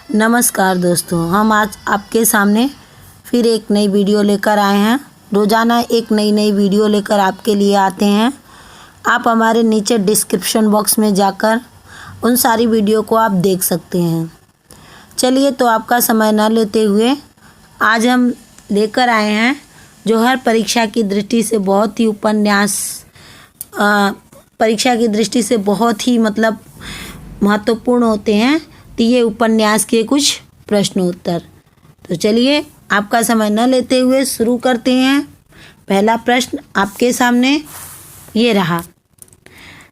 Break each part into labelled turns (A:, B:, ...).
A: नमस्कार दोस्तों, हम आज आपके सामने फिर एक नई वीडियो लेकर आए हैं। रोज़ाना एक नई वीडियो लेकर आपके लिए आते हैं। आप हमारे नीचे डिस्क्रिप्शन बॉक्स में जाकर उन सारी वीडियो को आप देख सकते हैं। चलिए, तो आपका समय न लेते हुए आज हम लेकर आए हैं जो हर परीक्षा की दृष्टि से बहुत ही परीक्षा की दृष्टि से बहुत ही महत्वपूर्ण होते हैं। तो ये उपन्यास के कुछ प्रश्न उत्तर। तो चलिए, आपका समय न लेते हुए शुरू करते हैं। पहला प्रश्न आपके सामने ये रहा।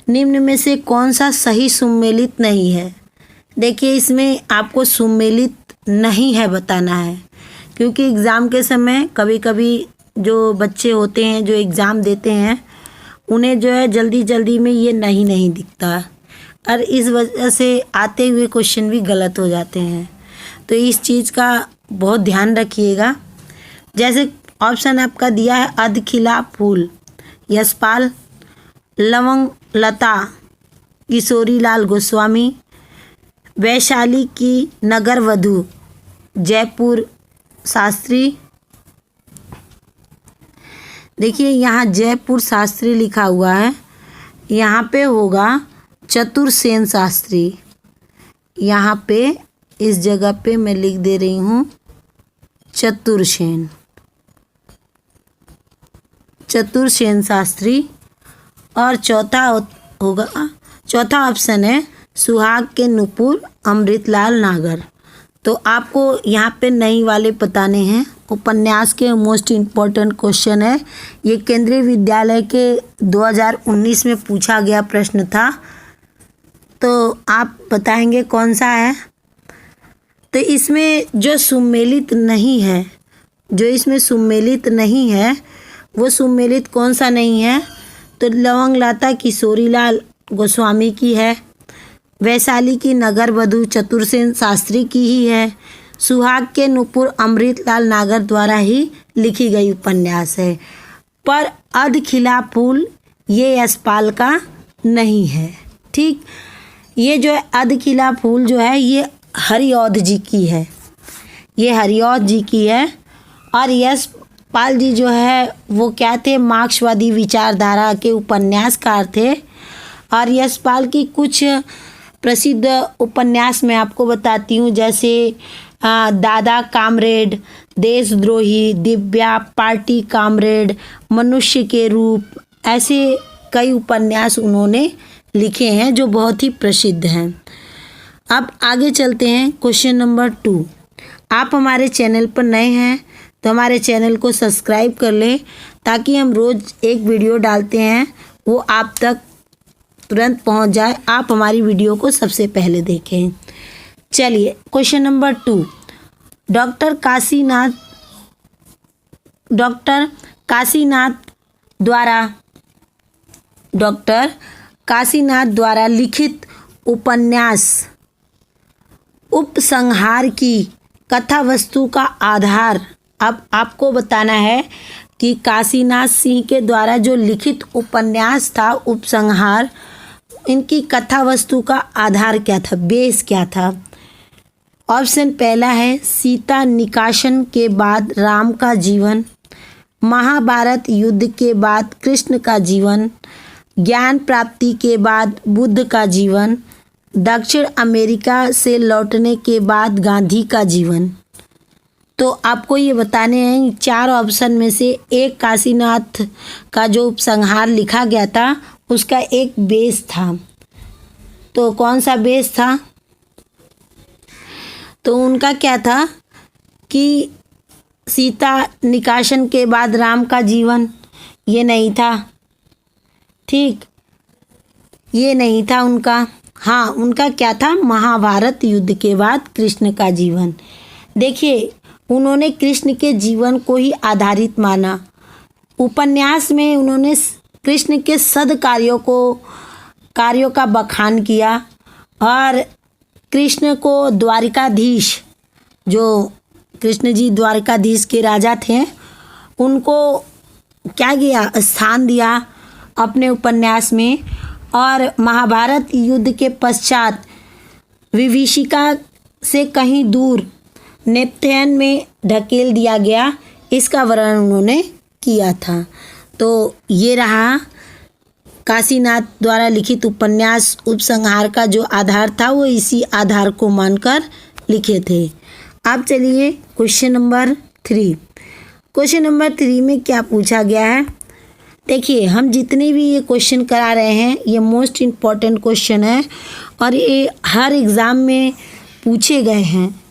A: निम्न में से कौन सा सही सुमेलित नहीं है? देखिए, इसमें आपको सुमेलित नहीं है बताना है, क्योंकि एग्ज़ाम के समय कभी कभी जो बच्चे होते हैं जो एग्ज़ाम देते हैं उन्हें जो है जल्दी में ये नहीं दिखता, और इस वजह से आते हुए क्वेश्चन भी गलत हो जाते हैं। तो इस चीज़ का बहुत ध्यान रखिएगा। जैसे ऑप्शन आपका दिया है अधखिला फूल, यशपाल, लवंग लता, किशोरीलाल गोस्वामी, वैशाली की नगर वधू, जयपुर शास्त्री। देखिए, यहाँ जयपुर शास्त्री लिखा हुआ है, यहाँ पे होगा चतुरसेन शास्त्री। यहाँ पे इस जगह पे मैं लिख दे रही हूँ चतुरसेन शास्त्री। और चौथा ऑप्शन है सुहाग के नुपुर, अमृतलाल नागर। तो आपको यहाँ पे नई वाले बताने हैं। उपन्यास के मोस्ट इम्पोर्टेंट क्वेश्चन है, ये केंद्रीय विद्यालय के 2019 में पूछा गया प्रश्न था। तो आप बताएंगे कौन सा है। तो इसमें जो सुमेलित नहीं है वो सुमेलित कौन सा नहीं है? तो लवंग लता किशोरीलाल गोस्वामी की है, वैशाली की नगर वधू चतुरसेन शास्त्री की ही है, सुहाग के नुपुर अमृतलाल नागर द्वारा ही लिखी गई उपन्यास है। पर अधखिला फूल ये यशपाल का नहीं है। ठीक, ये जो है अधखिला फूल जो है ये हरिऔध जी की है, और यशपाल जी जो है वो क्या थे? मार्क्सवादी विचारधारा के उपन्यासकार थे। और यशपाल की कुछ प्रसिद्ध उपन्यास मैं आपको बताती हूँ, जैसे दादा कामरेड, देशद्रोही, दिव्या, पार्टी कामरेड, मनुष्य के रूप, ऐसे कई उपन्यास उन्होंने लिखे हैं जो बहुत ही प्रसिद्ध हैं। अब आगे चलते हैं क्वेश्चन नंबर 2। आप हमारे चैनल पर नए हैं तो हमारे चैनल को सब्सक्राइब कर लें, ताकि हम रोज़ एक वीडियो डालते हैं वो आप तक तुरंत पहुंच जाए, आप हमारी वीडियो को सबसे पहले देखें। चलिए, क्वेश्चन नंबर 2। डॉक्टर काशीनाथ द्वारा लिखित उपन्यास उपसंहार की कथा वस्तु का आधार। अब आपको बताना है कि काशीनाथ सिंह के द्वारा जो लिखित उपन्यास था उपसंहार, इनकी कथा वस्तु का आधार क्या था, बेस क्या था? ऑप्शन पहला है सीता निकासन के बाद राम का जीवन, महाभारत युद्ध के बाद कृष्ण का जीवन, ज्ञान प्राप्ति के बाद बुद्ध का जीवन, दक्षिण अमेरिका से लौटने के बाद गांधी का जीवन। तो आपको ये बताने हैं 4 ऑप्शन में से एक काशीनाथ का जो उपसंहार लिखा गया था उसका एक बेस था। तो कौन सा बेस था? तो उनका क्या था कि सीता निकासन के बाद राम का जीवन, ये नहीं था। ठीक, ये नहीं था उनका। हाँ, उनका क्या था? महाभारत युद्ध के बाद कृष्ण का जीवन। देखिए, उन्होंने कृष्ण के जीवन को ही आधारित माना। उपन्यास में उन्होंने कृष्ण के कार्यों का बखान किया, और कृष्ण को द्वारिकाधीश, जो कृष्ण जी द्वारिकाधीश के राजा थे, उनको क्या किया? स्थान दिया अपने उपन्यास में। और महाभारत युद्ध के पश्चात विभीषिका से कहीं दूर नेपथ्यन में ढकेल दिया गया, इसका वर्णन उन्होंने किया था। तो ये रहा काशीनाथ द्वारा लिखित उपन्यास उपसंहार का जो आधार था वो इसी आधार को मानकर लिखे थे। अब चलिए क्वेश्चन नंबर 3। क्वेश्चन नंबर 3 में क्या पूछा गया है, देखिए हम जितने भी ये क्वेश्चन करा रहे हैं ये मोस्ट इम्पॉर्टेंट क्वेश्चन है और ये हर एग्ज़ाम में पूछे गए हैं।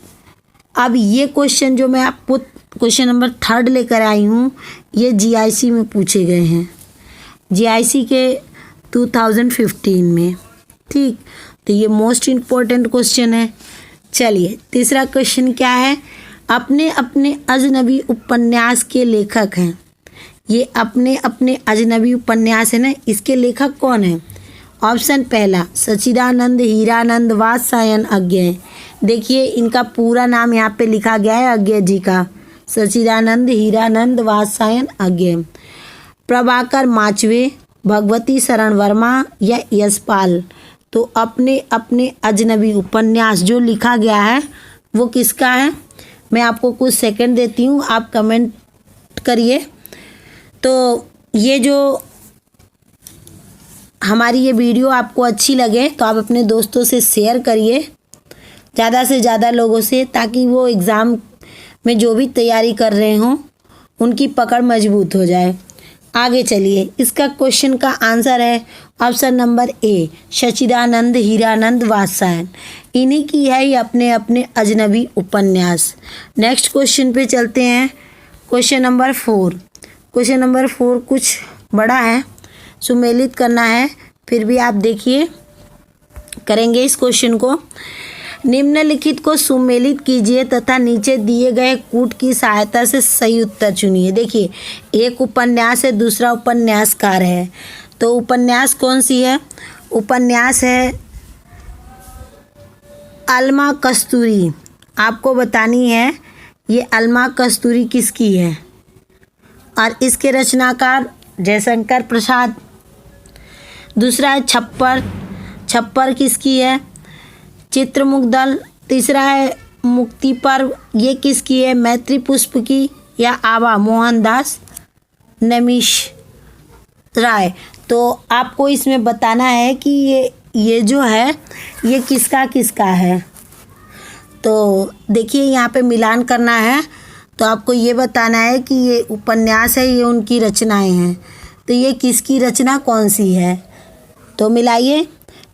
A: अब ये क्वेश्चन जो मैं आपको क्वेश्चन नंबर 3 लेकर आई हूँ ये जीआईसी में पूछे गए हैं, जीआईसी के 2015 में। ठीक, तो ये मोस्ट इम्पॉर्टेंट क्वेश्चन है। चलिए तीसरा क्वेश्चन क्या है, अपने अपने अजनबी उपन्यास के लेखक हैं। ये अपने अपने अजनबी उपन्यास है ना, इसके लेखक कौन है? ऑप्शन पहला सच्चिदानंद हीरानंद वात्सायन अज्ञेय। देखिए इनका पूरा नाम यहाँ पे लिखा गया है अज्ञेय जी का, सच्चिदानंद हीरानंद वात्सायन अज्ञेय। प्रभाकर माचवे, भगवती शरण वर्मा या यशपाल। तो अपने अपने अजनबी उपन्यास जो लिखा गया है वो किसका है? मैं आपको कुछ सेकंड देती हूँ, आप कमेंट करिए। तो ये जो हमारी ये वीडियो आपको अच्छी लगे तो आप अपने दोस्तों से शेयर करिए, ज़्यादा से ज़्यादा लोगों से, ताकि वो एग्ज़ाम में जो भी तैयारी कर रहे हों उनकी पकड़ मजबूत हो जाए। आगे चलिए, इसका क्वेश्चन का आंसर है ऑप्शन नंबर ए सच्चिदानंद हीरानंद वात्सायन। इन्हीं की है ये अपने अपने अजनबी उपन्यास। नेक्स्ट क्वेश्चन पे चलते हैं, क्वेश्चन नंबर 4। क्वेश्चन नंबर 4 कुछ बड़ा है, सुमेलित करना है, फिर भी आप देखिए करेंगे इस क्वेश्चन को। निम्नलिखित को सुमेलित कीजिए तथा नीचे दिए गए कूट की सहायता से सही उत्तर चुनिए। देखिए एक उपन्यास है, दूसरा उपन्यासकार है, तो उपन्यास कौन सी है? उपन्यास है अलमा कस्तूरी। आपको बतानी है ये अलमा कस्तूरी किसकी है, और इसके रचनाकार जयशंकर प्रसाद। दूसरा है छप्पर, छप्पर किसकी है? चित्रमुग्धल। तीसरा है मुक्ति पर्व, ये किसकी है? मैत्री पुष्प की या आवा मोहनदास नमीश राय। तो आपको इसमें बताना है कि ये जो है ये किसका किसका है। तो देखिए यहाँ पे मिलान करना है, तो आपको ये बताना है कि ये उपन्यास है, ये उनकी रचनाएं हैं, तो ये किसकी रचना कौन सी है। तो मिलाइए।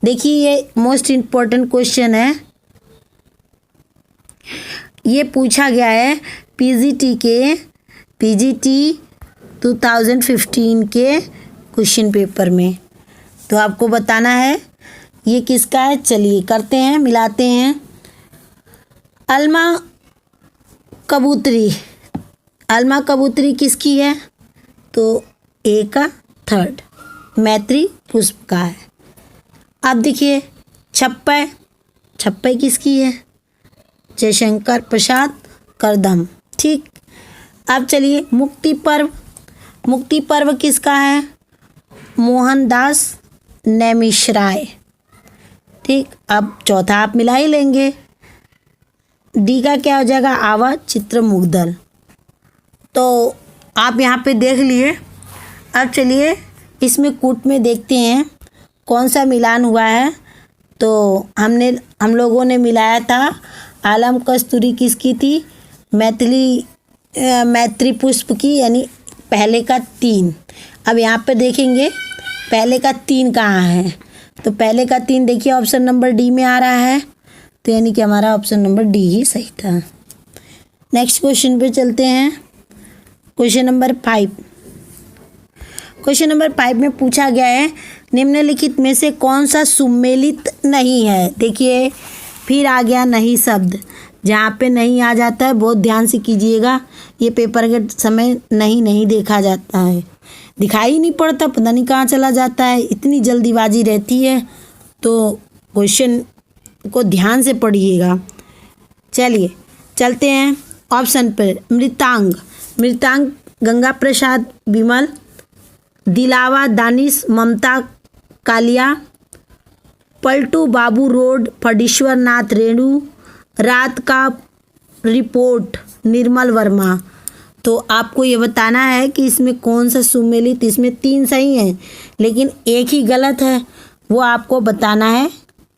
A: देखिए ये मोस्ट इम्पोर्टेंट क्वेश्चन है, ये पूछा गया है पीजीटी 2015 के क्वेश्चन पेपर में। तो आपको बताना है ये किसका है। चलिए करते हैं, मिलाते हैं। अलमा कबूतरी, अलमा कबूतरी किसकी है? तो ए का 3rd मैत्री पुष्प का है। अब देखिए छप्पय, छप्पय किसकी है? जयशंकर प्रसाद करदम। ठीक, अब चलिए मुक्ति पर्व, मुक्ति पर्व किसका है? मोहनदास नैमिषराय। ठीक, अब चौथा आप मिला ही लेंगे। डी का क्या हो जाएगा? आवा चित्रमुग्धल। तो आप यहाँ पे देख लिए। अब चलिए इसमें कूट में देखते हैं कौन सा मिलान हुआ है। तो हम लोगों ने मिलाया था आलम कस्तूरी किसकी थी? मैत्री पुष्प की, यानी पहले का 3। अब यहाँ पे देखेंगे पहले का 3 कहाँ है। तो पहले का 3 देखिए ऑप्शन नंबर डी में आ रहा है, तो यानी कि हमारा ऑप्शन नंबर डी ही सही था। नेक्स्ट क्वेश्चन पे चलते हैं, क्वेश्चन नंबर 5। क्वेश्चन नंबर 5 में पूछा गया है निम्नलिखित में से कौन सा सुमेलित नहीं है। देखिए फिर आ गया नहीं शब्द, जहाँ पे नहीं आ जाता है बहुत ध्यान से कीजिएगा, ये पेपर के समय नहीं देखा जाता है, दिखाई नहीं पड़ता, पता नहीं कहाँ चला जाता है, इतनी जल्दीबाजी रहती है। तो क्वेश्चन को ध्यान से पढ़िएगा। चलिए चलते हैं ऑप्शन पर। मृतांग, मृतांग गंगा प्रसाद विमल, दिलावा दानिश ममता कालिया, पलटू बाबू रोड फडीश्वर नाथ रेणु, रात का रिपोर्ट निर्मल वर्मा। तो आपको ये बताना है कि इसमें कौन सा सुमेलित, इसमें 3 सही हैं लेकिन एक ही गलत है, वो आपको बताना है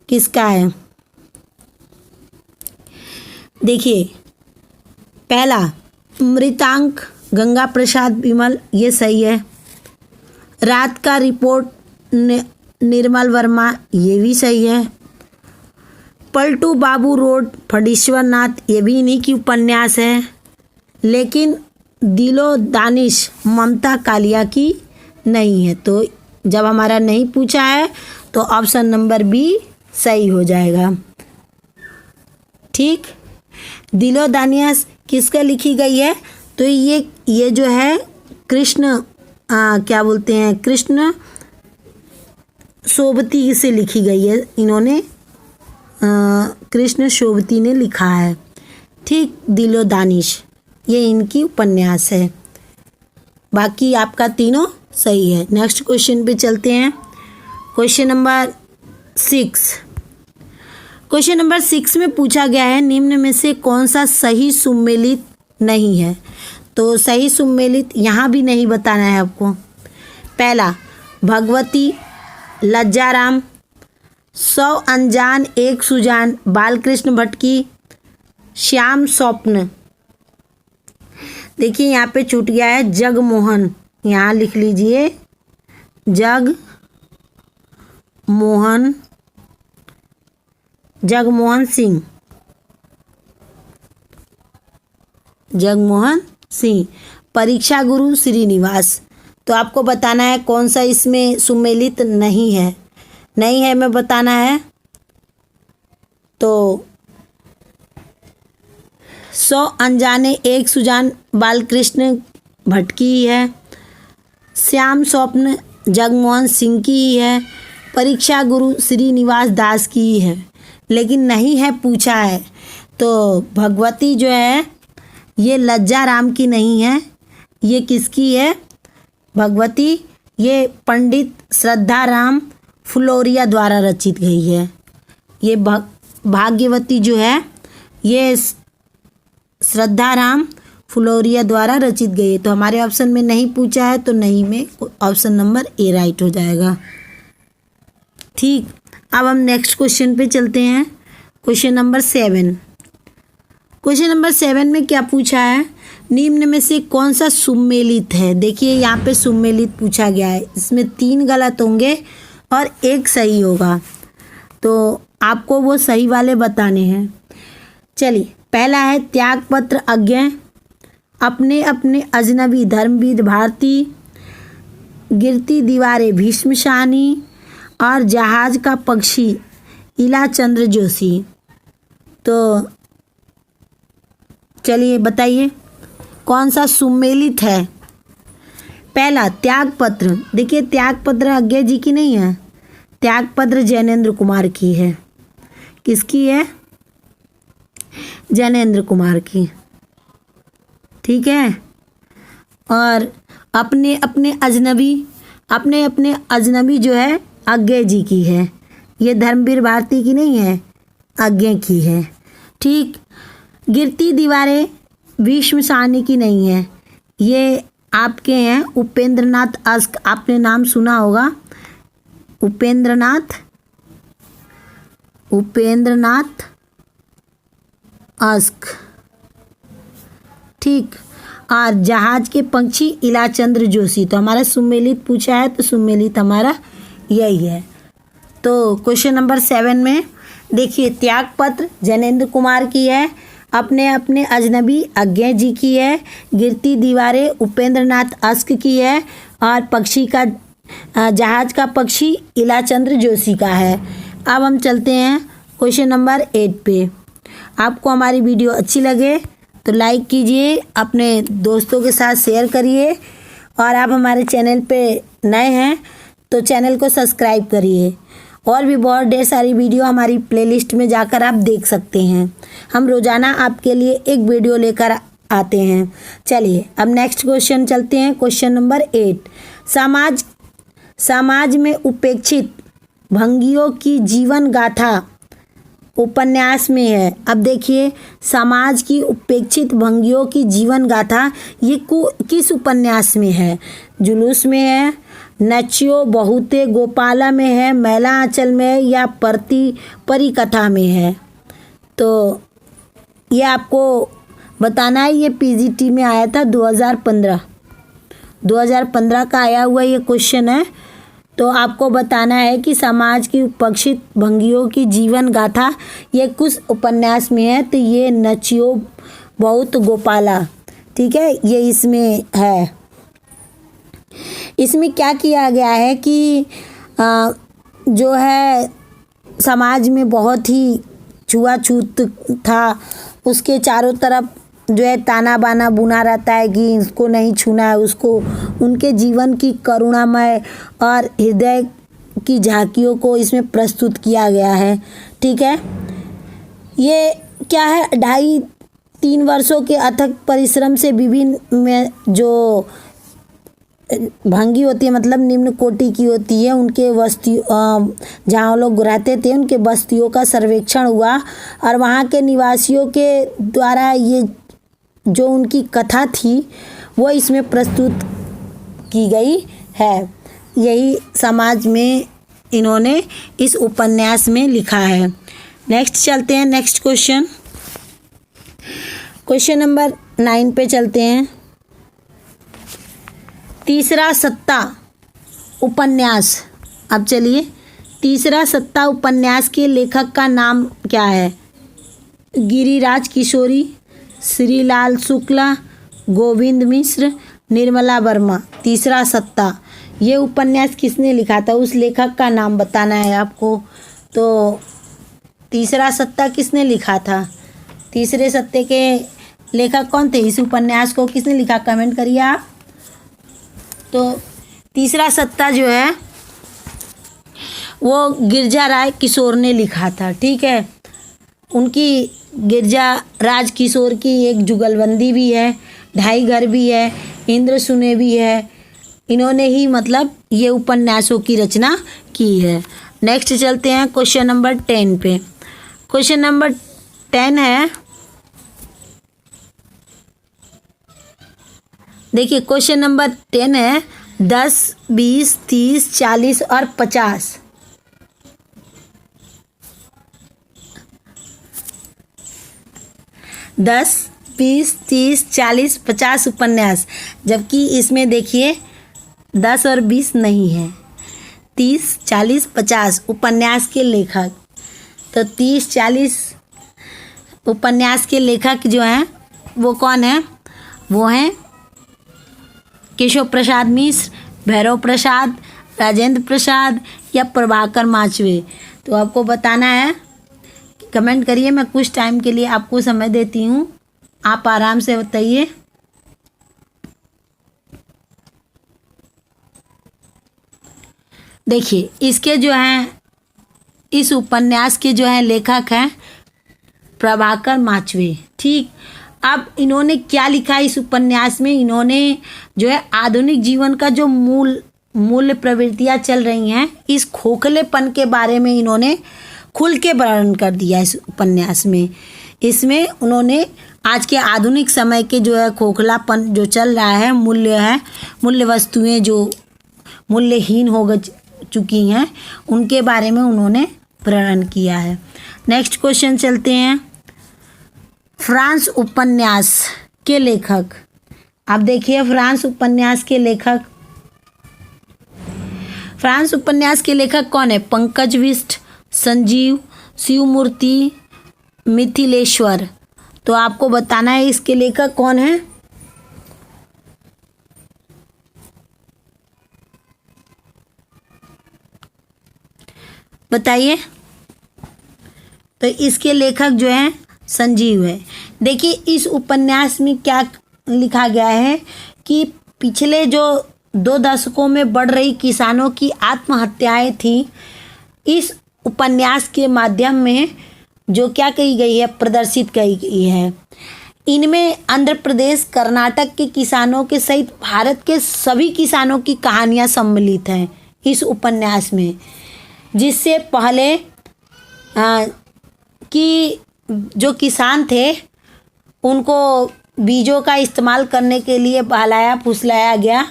A: किसका है। देखिए, पहला मृतांक गंगा प्रसाद विमल, ये सही है। रात का रिपोर्ट निर्मल वर्मा, ये भी सही है। पलटू बाबू रोड फणीश्वर नाथ, ये भी इन्हीं की उपन्यास है। लेकिन दिलो दानिश ममता कालिया की नहीं है। तो जब हमारा नहीं पूछा है तो ऑप्शन नंबर बी सही हो जाएगा। ठीक, दिलो दानिश किसका लिखी गई है? तो ये जो है कृष्ण क्या बोलते हैं, कृष्ण सोबती से लिखी गई है। इन्होंने कृष्ण सोबती ने लिखा है। ठीक, दिलो दानिश ये इनकी उपन्यास है। बाकी आपका तीनों सही है। नेक्स्ट क्वेश्चन पे चलते हैं। Question number 6। क्वेश्चन नंबर 6 में पूछा गया है निम्न में से कौन सा सही सुमेलित नहीं है। तो सही सुमेलित यहाँ भी नहीं बताना है आपको। पहला भगवती, लज्जाराम, 100 अनजान एक सुजान, बालकृष्ण भट्ट की, श्याम स्वप्न। देखिए यहाँ पे छूट गया है जगमोहन, यहाँ लिख लीजिए जगमोहन सिंह, जगमोहन सिंह। परीक्षा गुरु श्रीनिवास। तो आपको बताना है कौन सा इसमें सुमेलित नहीं है। नहीं है मैं बताना है। तो 100 अनजाने एक सुजान बालकृष्ण भट्ट की ही है। श्याम स्वप्न जगमोहन सिंह की ही है। परीक्षा गुरु श्रीनिवास दास की ही है। लेकिन नहीं है पूछा है। तो भगवती जो है ये लज्जाराम की नहीं है। ये किसकी है भगवती? ये पंडित श्रद्धाराम फुलोरिया द्वारा रचित गई है। ये भाग्यवती जो है ये श्रद्धाराम फुलोरिया द्वारा रचित गई है। तो हमारे ऑप्शन में नहीं पूछा है तो नहीं में ऑप्शन नंबर ए राइट हो जाएगा। ठीक, अब हम नेक्स्ट क्वेश्चन पे चलते हैं। Question number 7। क्वेश्चन नंबर 7 में क्या पूछा है? निम्न में से कौन सा सुमेलित है? देखिए यहाँ पे सुमेलित पूछा गया है। इसमें 3 गलत होंगे और 1 सही होगा। तो आपको वो सही वाले बताने हैं। चलिए, पहला है त्यागपत्र अज्ञे, अपने अपने अजनबी धर्मवीर भारती, गिरती दीवारें भीष्म शानी और जहाज का पक्षी इला चंद्र जोशी। तो चलिए बताइए कौन सा सुमेलित है। पहला त्यागपत्र। देखिए त्यागपत्र अज्ञे जी की नहीं है, त्यागपत्र जैनेन्द्र कुमार की है। किसकी है? जैनेन्द्र कुमार की। ठीक है। और अपने अपने अजनबी जो है अज्ञे जी की है। ये धर्मवीर भारती की नहीं है, अज्ञे की है। ठीक। गिरती दीवारें भीष्म शानी की नहीं है, ये आपके हैं उपेंद्रनाथ अस्क। आपने नाम सुना होगा उपेंद्रनाथ अस्क। ठीक। और जहाज के पंछी इलाचंद्र जोशी। तो हमारा सुमेलित पूछा है तो सुमेलित हमारा यही है। तो क्वेश्चन नंबर 7 में देखिए त्यागपत्र जैनेन्द्र कुमार की है, अपने अपने अजनबी अज्ञे जी की है, गिरती दीवारें उपेंद्रनाथ अस्क की है और पक्षी का जहाज का पक्षी इलाचंद्र जोशी का है। अब हम चलते हैं क्वेश्चन नंबर 8 पे। आपको हमारी वीडियो अच्छी लगे तो लाइक कीजिए, अपने दोस्तों के साथ शेयर करिए और आप हमारे चैनल पे नए हैं तो चैनल को सब्सक्राइब करिए। और भी बहुत ढेर सारी वीडियो हमारी प्लेलिस्ट में जाकर आप देख सकते हैं। हम रोज़ाना आपके लिए एक वीडियो लेकर आते हैं। चलिए अब नेक्स्ट क्वेश्चन चलते हैं। Question number 8। समाज में उपेक्षित भंगियों की जीवन गाथा उपन्यास में है। अब देखिए, समाज की उपेक्षित भंगियों की जीवन गाथा ये किस उपन्यास में है? जुलूस में है, नच्यो बहुते गोपाला में है, मैला आंचल में है, या परी कथा में है? तो ये आपको बताना है। ये पीजीटी में आया था 2015 का आया हुआ ये क्वेश्चन है। तो आपको बताना है कि समाज की उपेक्षित भंगियों की जीवन गाथा ये कुछ उपन्यास में है। तो ये नच्यो बहुत गोपाला, ठीक है, ये इसमें है। इसमें क्या किया गया है कि जो है समाज में बहुत ही छुआछूत था, उसके चारों तरफ जो है ताना बाना बुना रहता है कि इसको नहीं छूना है उसको। उनके जीवन की करुणामय और हृदय की झांकियों को इसमें प्रस्तुत किया गया है, ठीक है। ये क्या है, 2.5-3 वर्षों के अथक परिश्रम से विभिन्न में जो भंगी होती है, मतलब निम्न कोटि की होती है, उनके बस्तियों जहाँ लोग रहते थे उनके बस्तियों का सर्वेक्षण हुआ और वहाँ के निवासियों के द्वारा ये जो उनकी कथा थी वो इसमें प्रस्तुत की गई है। यही समाज में इन्होंने इस उपन्यास में लिखा है। नेक्स्ट चलते हैं, नेक्स्ट क्वेश्चन नंबर 9 पे चलते हैं। तीसरा सत्ता उपन्यास। अब चलिए, तीसरा सत्ता उपन्यास के लेखक का नाम क्या है? गिरिराज किशोरी, श्रीलाल शुक्ला, गोविंद मिश्र, निर्मला वर्मा। तीसरा सत्ता ये उपन्यास किसने लिखा था? उस लेखक का नाम बताना है आपको। तो तीसरा सत्ता किसने लिखा था? तीसरे सत्ते के लेखक कौन थे? इस उपन्यास को किसने लिखा? कमेंट करिए आप। तो तीसरा सत्ता जो है वो गिरिजा राय किशोर ने लिखा था, ठीक है। उनकी गिरिजा राज किशोर की एक जुगलबंदी भी है, ढाई घर भी है, इंद्र सुने भी है। इन्होंने ही मतलब ये उपन्यासों की रचना की है। नेक्स्ट चलते हैं क्वेश्चन नंबर 10 पे। क्वेश्चन नंबर 10 है, देखिए क्वेश्चन नंबर 10 है 10, 20, 30, 40 और 50। 10, 20, 30, 40, 50 उपन्यास, जबकि इसमें देखिए 10 और 20 नहीं है। 30, 40, 50 उपन्यास के लेखक। तो 30, 40 उपन्यास के लेखक जो हैं वो कौन है? वो हैं केशव प्रसाद मिश्र, भैरव प्रसाद, राजेंद्र प्रसाद या प्रभाकर माचवे। तो आपको बताना है, कमेंट करिए। मैं कुछ टाइम के लिए आपको समय देती हूँ, आप आराम से बताइए। देखिए इसके जो हैं, इस उपन्यास के जो हैं लेखक हैं प्रभाकर माचवे, ठीक। अब इन्होंने क्या लिखा है इस उपन्यास में? इन्होंने जो है आधुनिक जीवन का जो मूल्य प्रवृत्तियाँ चल रही हैं, इस खोखलेपन के बारे में इन्होंने खुल के वर्णन कर दिया इस उपन्यास में। इसमें उन्होंने आज के आधुनिक समय के जो है खोखलापन जो चल रहा है, मूल्य वस्तुएं जो मूल्यहीन हो चुकी हैं, उनके बारे में उन्होंने वर्णन किया है। नेक्स्ट क्वेश्चन चलते हैं। फ्रांस उपन्यास के लेखक। आप देखिए फ्रांस उपन्यास के लेखक कौन है? पंकज बिष्ट, संजीव, शिवमूर्ति, मिथिलेश्वर। तो आपको बताना है इसके लेखक कौन है। बताइए। तो इसके लेखक जो हैं संजीव है। देखिए इस उपन्यास में क्या लिखा गया है कि पिछले जो 2 दशकों में बढ़ रही किसानों की आत्महत्याएं थी, इस उपन्यास के माध्यम में जो क्या कही गई है, प्रदर्शित कही गई है। इनमें आंध्र प्रदेश, कर्नाटक के किसानों के सहित भारत के सभी किसानों की कहानियां सम्मिलित हैं इस उपन्यास में, जिससे पहले कि जो किसान थे उनको बीजों का इस्तेमाल करने के लिए बहलाया फुसलाया गया,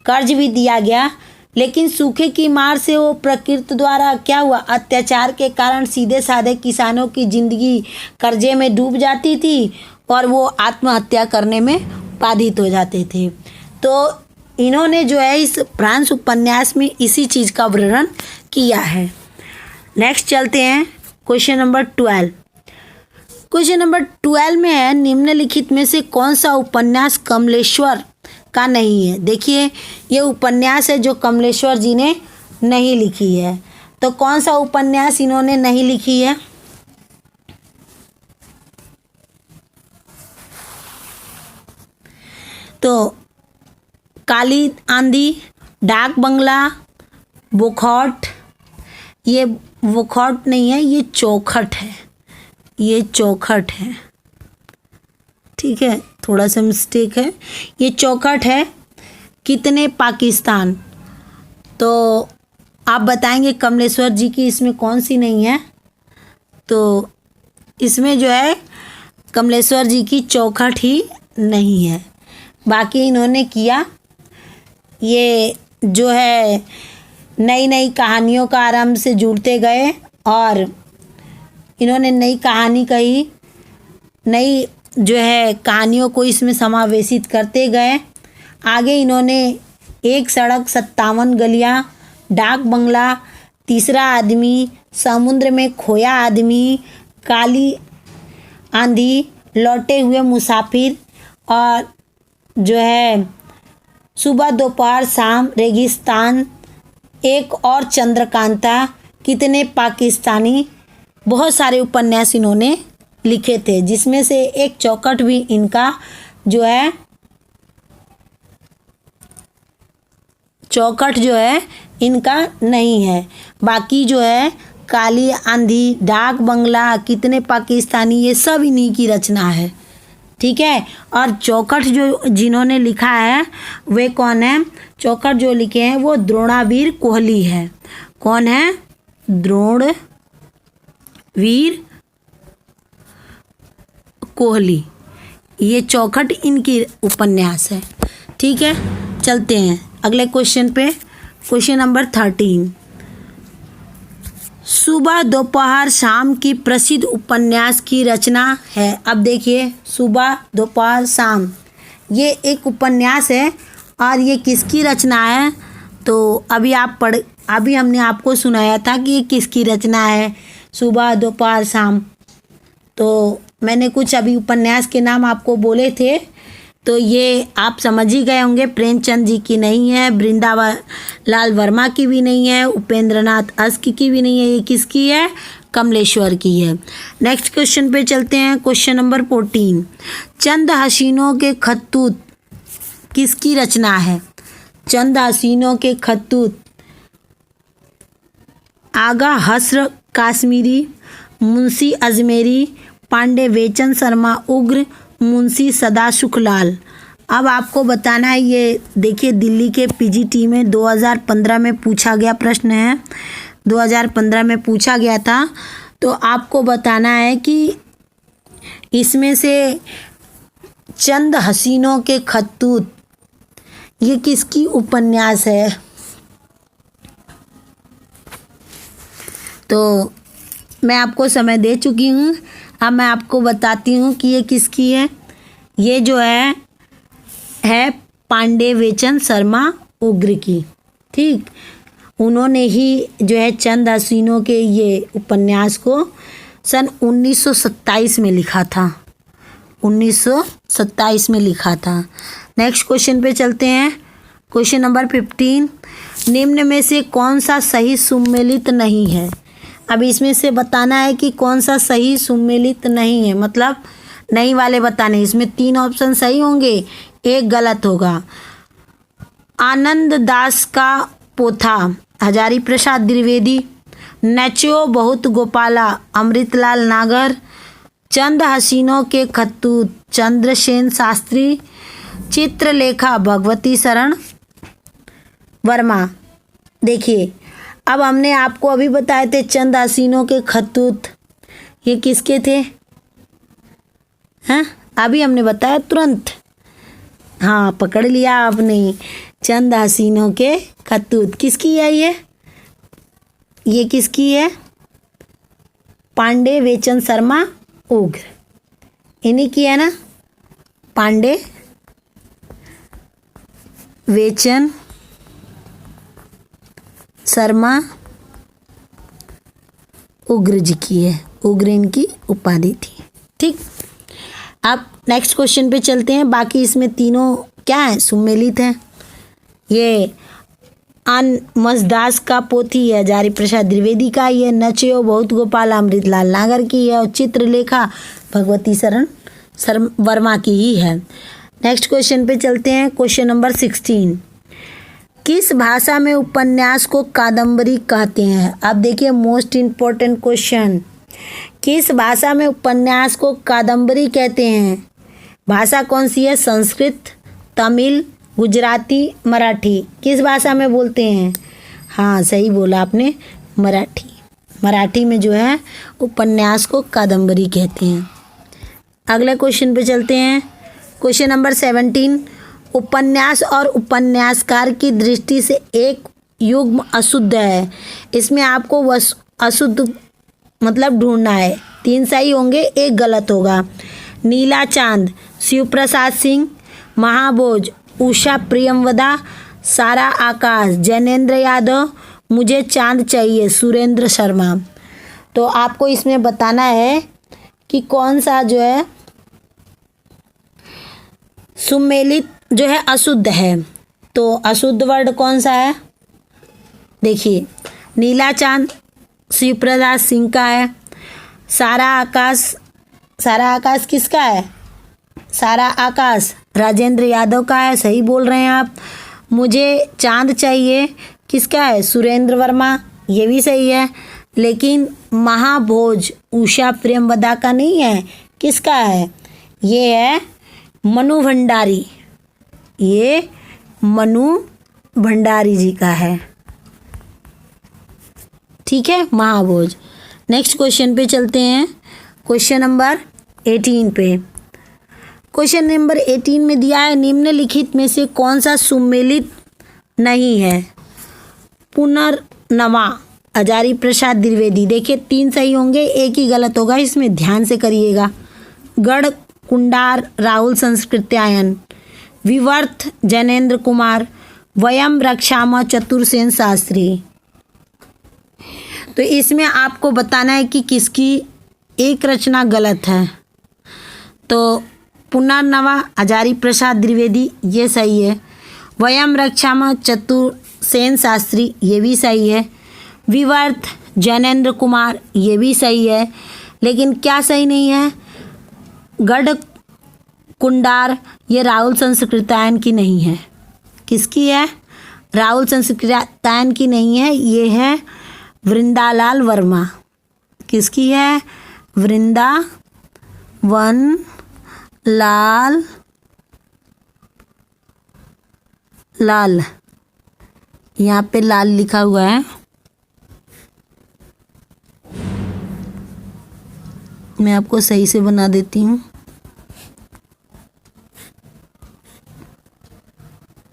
A: कर्ज भी दिया गया, लेकिन सूखे की मार से वो प्रकृति द्वारा क्या हुआ, अत्याचार के कारण सीधे साधे किसानों की जिंदगी कर्जे में डूब जाती थी और वो आत्महत्या करने में बाधित हो जाते थे। तो इन्होंने जो है इस फ्रांस उपन्यास में इसी चीज़ का वर्णन किया है। नेक्स्ट चलते हैं क्वेश्चन नंबर 12। क्वेश्चन नंबर 12 में है, निम्नलिखित में से कौन सा उपन्यास कमलेश्वर का नहीं है। देखिए ये उपन्यास है जो कमलेश्वर जी ने नहीं लिखी है। तो कौन सा उपन्यास इन्होंने नहीं लिखी है? तो काली आंधी, डाक बंगला, बुखौट। ये बुखौट नहीं है, ये चौखट है, ये चौखट है। ठीक है, थोड़ा सा मिस्टेक है, ये चौखट है। कितने पाकिस्तान। तो आप बताएंगे कमलेश्वर जी की इसमें कौन सी नहीं है। तो इसमें जो है कमलेश्वर जी की चौखट ही नहीं है। बाकी इन्होंने किया ये जो है नई नई कहानियों का आरंभ से जुड़ते गए और इन्होंने नई कहानी कही, नई जो है कहानियों को इसमें समावेशित करते गए। आगे इन्होंने एक सड़क 57 गलियां, डाक बंगला, तीसरा आदमी, समुद्र में खोया आदमी, काली आंधी, लौटे हुए मुसाफिर और जो है सुबह दोपहर शाम, रेगिस्तान, एक और चंद्रकांता, कितने पाकिस्तानी, बहुत सारे उपन्यास इन्होंने लिखे थे, जिसमें से एक चौखट भी इनका जो है चौखट जो है इनका नहीं है। बाकी जो है काली आंधी, डाक बंगला, कितने पाकिस्तानी, ये सब इन्हीं की रचना है। ठीक है, और चौखट जो जिन्होंने लिखा है वे कौन है? चौखट जो लिखे हैं वो द्रोणावीर कोहली है। कौन है? द्रोणवीर कोहली। ये चौखट इनकी उपन्यास है। ठीक है, चलते हैं अगले क्वेश्चन पे। Question number 13। सुबह दोपहर शाम की प्रसिद्ध उपन्यास की रचना है। अब देखिए सुबह दोपहर शाम ये एक उपन्यास है और ये किसकी रचना है? तो अभी हमने आपको सुनाया था कि ये किसकी रचना है, सुबह दोपहर शाम। तो मैंने कुछ अभी उपन्यास के नाम आपको बोले थे, तो ये आप समझ ही गए होंगे। प्रेमचंद जी की नहीं है, वृंदावन लाल वर्मा की भी नहीं है, उपेंद्रनाथ अस्क की भी नहीं है। ये किसकी है? कमलेश्वर की है। नेक्स्ट क्वेश्चन पे चलते हैं। Question number 14। चंद हसीनों के खतूत किसकी रचना है? चंद हसीनों के खतूत आगा हस्र काश्मीरी, मुंशी अजमेरी, पांडे वेचन शर्मा उग्र, मुंशी सदासुखलाल। अब आपको बताना है, ये देखिए दिल्ली के पीजीटी में 2015 में पूछा गया प्रश्न है, 2015 में पूछा गया था। तो आपको बताना है कि इसमें से चंद हसीनों के खतूत ये किसकी उपन्यास है? तो मैं आपको समय दे चुकी हूँ, अब मैं आपको बताती हूँ कि ये किसकी है। ये जो है पांडे वेचन शर्मा उग्र की। ठीक, उन्होंने ही जो है चंद हसीनों के ये उपन्यास को सन 1927 में लिखा था, 1927 में लिखा था। नेक्स्ट क्वेश्चन पे चलते हैं। Question number 15। निम्न में से कौन सा सही सुमेलित नहीं है? अब इसमें से बताना है कि कौन सा सही सुमेलित नहीं है, मतलब नहीं वाले बताने। इसमें 3 ऑप्शन सही होंगे, एक गलत होगा। आनंद दास का पोथा हजारी प्रसाद द्विवेदी, नचो बहुत गोपाला अमृतलाल नागर, चंद हसीनों के खतूत चंद्रसेन शास्त्री, चित्रलेखा भगवती शरण वर्मा। देखिए अब हमने आपको अभी बताए थे चंद हसीनों के खतूत, ये किसके थे? हाँ, अभी हमने बताया तुरंत। हाँ, पकड़ लिया आपने। चंद हसीनों के खतूत किसकी है ये किसकी है? पांडे वेचन शर्मा उग्र, इन्हीं की है ना? पांडे वेचन शर्मा उग्र जी की है। उग्र इनकी उपाधि थी। ठीक, अब नेक्स्ट क्वेश्चन पे चलते हैं। बाकी इसमें तीनों क्या है? सुमेलित हैं। ये आन मसदास का पोथी है, हजारी प्रसाद द्विवेदी का। ये नचयो बहुत गोपाल अमृतलाल नागर की है। और चित्रलेखा भगवती शरण वर्मा की ही है। नेक्स्ट क्वेश्चन पे चलते हैं। क्वेश्चन नंबर 16, किस भाषा में उपन्यास को कादम्बरी कहते हैं? अब देखिए मोस्ट इम्पोर्टेंट क्वेश्चन, किस भाषा में उपन्यास को कादम्बरी कहते हैं? भाषा कौन सी है? संस्कृत, तमिल, गुजराती, मराठी। किस भाषा में बोलते हैं? हाँ, सही बोला आपने, मराठी। मराठी में जो है उपन्यास को कादम्बरी कहते हैं। अगले क्वेश्चन पे चलते हैं। क्वेश्चन नंबर 17, उपन्यास और उपन्यासकार की दृष्टि से एक युग्म अशुद्ध है। इसमें आपको अशुद्ध मतलब ढूंढना है। 3 सही होंगे, 1 गलत होगा। नीला चांद, शिव प्रसाद सिंह, महाभोज, उषा प्रियमवदा, सारा आकाश, जैनेन्द्र यादव, मुझे चांद चाहिए, सुरेंद्र शर्मा। तो आपको इसमें बताना है कि कौन सा जो है सुमेलित जो है अशुद्ध है। तो अशुद्ध वर्ड कौन सा है? देखिए, नीला चांद शिव प्रसाद सिंह का है। सारा आकाश किसका है? सारा आकाश राजेंद्र यादव का है। सही बोल रहे हैं आप। मुझे चांद चाहिए किसका है? सुरेंद्र वर्मा, ये भी सही है। लेकिन महाभोज उषा प्रेमवदा का नहीं है, किसका है? ये है मनु भंडारी, ये मनु भंडारी जी का है। ठीक है, महाभोज। नेक्स्ट क्वेश्चन पे चलते हैं। क्वेश्चन नंबर 18 पे। क्वेश्चन नंबर 18 में दिया है, निम्नलिखित में से कौन सा सुमेलित नहीं है? पुनर्नवा, हजारी प्रसाद द्विवेदी। देखिए 3 सही होंगे, 1 ही गलत होगा। इसमें ध्यान से करिएगा। गढ़ कुंडार राहुल संस्कृत्यायन, विवर्त जैनेन्द्र कुमार, वयम रक्षाम चतुर्सेन शास्त्री। तो इसमें आपको बताना है कि किसकी एक रचना गलत है। तो पुनर्नवा हजारी प्रसाद द्विवेदी, ये सही है। वयम रक्षाम चतुर्सेन शास्त्री, ये भी सही है। विवर्त जैनेन्द्र कुमार, ये भी सही है। लेकिन क्या सही नहीं है? गढ़ कुंडार, ये राहुल संस्कृतायन की नहीं है। किसकी है? राहुल संस्कृतायन की नहीं है, ये है वृंदालाल वर्मा। किसकी है? वृंदावन लाल, यहाँ पे लाल लिखा हुआ है, मैं आपको सही से बना देती हूँ।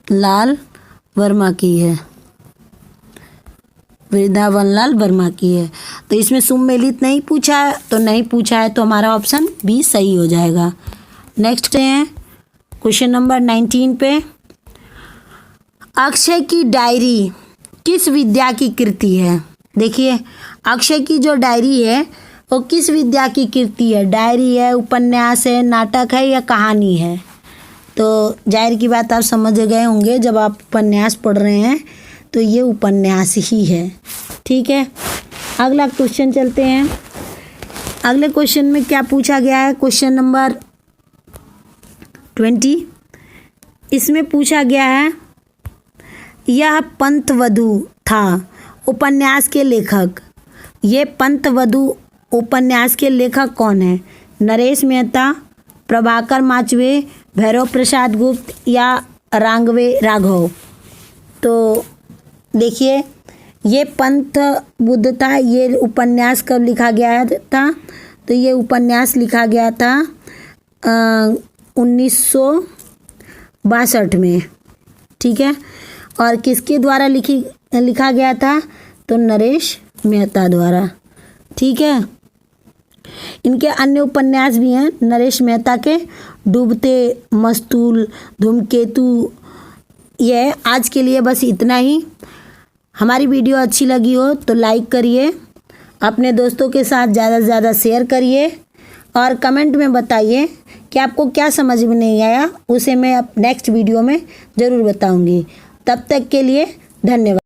A: लाल वर्मा की है, वृंदावन लाल वर्मा की है। तो इसमें सुमेलित नहीं पूछा है, तो नहीं पूछा है, तो हमारा ऑप्शन बी सही हो जाएगा। नेक्स्ट है क्वेश्चन नंबर 19 पे। अक्षय की डायरी किस विद्या की कृति है? देखिए, अक्षय की जो डायरी है वो किस विद्या की कृति है? डायरी है, उपन्यास है, नाटक है या कहानी है? तो जाहिर की बात आप समझ गए होंगे, जब आप उपन्यास पढ़ रहे हैं तो ये उपन्यास ही है। ठीक है, अगला क्वेश्चन चलते हैं। अगले क्वेश्चन में क्या पूछा गया है? क्वेश्चन नंबर 20, इसमें पूछा गया है, यह पंथवधू था उपन्यास के लेखक। ये पंथवधू उपन्यास के लेखक कौन है? नरेश मेहता, प्रभाकर माचवे, भैरव प्रसाद गुप्त या रांगवे राघव। तो देखिए, ये पंथ बुद्ध था, ये उपन्यास कब लिखा गया था? तो ये उपन्यास लिखा गया था 1962 में, ठीक है। और किसके द्वारा लिखा गया था? तो नरेश मेहता द्वारा, ठीक है। इनके अन्य उपन्यास भी हैं नरेश मेहता के, डूबते, मस्तूल, धूमकेतु। ये आज के लिए बस इतना ही। हमारी वीडियो अच्छी लगी हो तो लाइक करिए, अपने दोस्तों के साथ ज़्यादा से ज़्यादा शेयर करिए और कमेंट में बताइए कि आपको क्या समझ में नहीं आया, उसे मैं अब नेक्स्ट वीडियो में ज़रूर बताऊंगी। तब तक के लिए धन्यवाद।